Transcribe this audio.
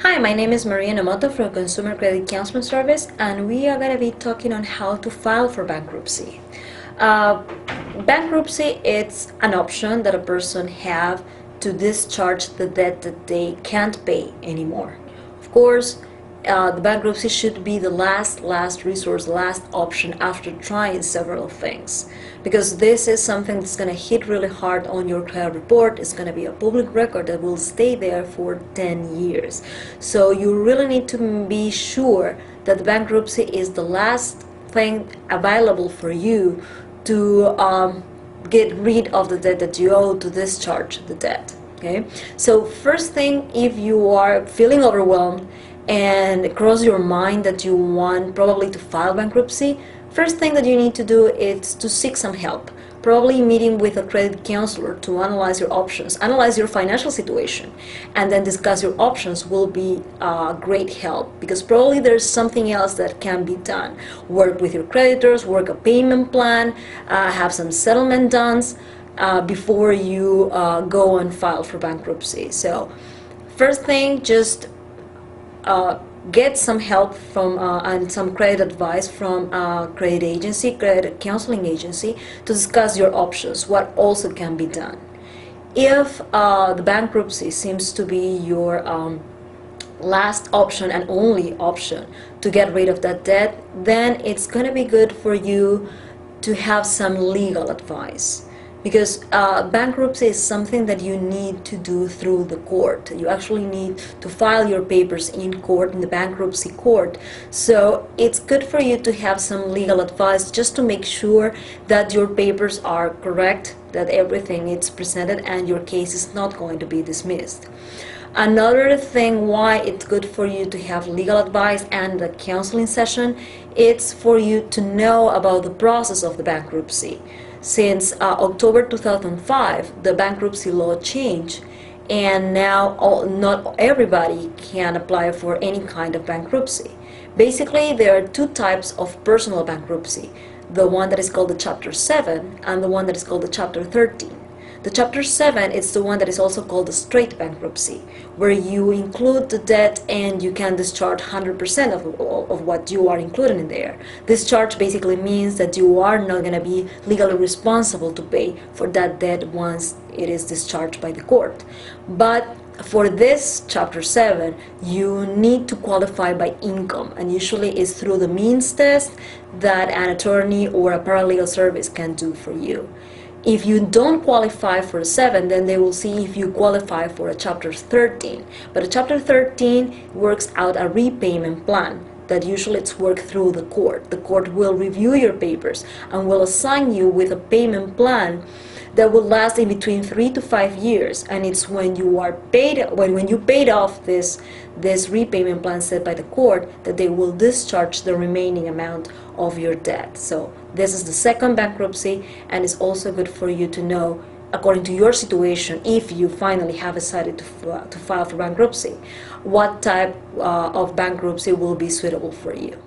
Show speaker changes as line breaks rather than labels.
Hi, my name is Maria Namoto from Consumer Credit Counseling Service, and we are going to be talking on how to file for bankruptcy. Uh, Bankruptcy, it's an option that a person have to discharge the debt that they can't pay anymore. Of course, the bankruptcy should be the last resource, last option after trying several things, because this is something that's going to hit really hard on your credit report. It's going to be a public record that will stay there for 10 years. So you really need to be sure that the bankruptcy is the last thing available for you to get rid of the debt that you owe, to discharge the debt. Okay, so first thing, if you are feeling overwhelmed and cross your mind that you want probably to file bankruptcy, first thing that you need to do is to seek some help. Probably meeting with a credit counselor to analyze your options, analyze your financial situation, and then discuss your options will be great help, because probably there's something else that can be done. Work with your creditors, work a payment plan, have some settlement done before you go and file for bankruptcy. So first thing, just get some help from and some credit advice from a credit agency, credit counseling agency, to discuss your options, what also can be done. If the bankruptcy seems to be your last option and only option to get rid of that debt, then it's going to be good for you to have some legal advice, because bankruptcy is something that you need to do through the court. You actually need to file your papers in court, in the bankruptcy court. So it's good for you to have some legal advice, just to make sure that your papers are correct, that everything is presented, and your case is not going to be dismissed. Another thing why it's good for you to have legal advice and a counseling session, it's for you to know about the process of the bankruptcy. Since October 2005, the bankruptcy law changed, and now not everybody can apply for any kind of bankruptcy. Basically, there are two types of personal bankruptcy: the one that is called the Chapter 7 and the one that is called the Chapter 13. The Chapter 7 is the one that is also called the straight bankruptcy, where you include the debt and you can discharge 100% of what you are included in there. Discharge basically means that you are not going to be legally responsible to pay for that debt once it is discharged by the court. But for this Chapter 7, you need to qualify by income, and usually it's through the means test that an attorney or a paralegal service can do for you. If you don't qualify for a 7, then they will see if you qualify for a Chapter 13. But a Chapter 13 works out a repayment plan that usually it's worked through the court. The court will review your papers and will assign you with a payment plan that will last in between 3 to 5 years, and it's when you are paid, when you paid off this repayment plan set by the court, that they will discharge the remaining amount of your debt. So this is the second bankruptcy, and it's also good for you to know, according to your situation, if you finally have decided to file for bankruptcy, what type of bankruptcy will be suitable for you.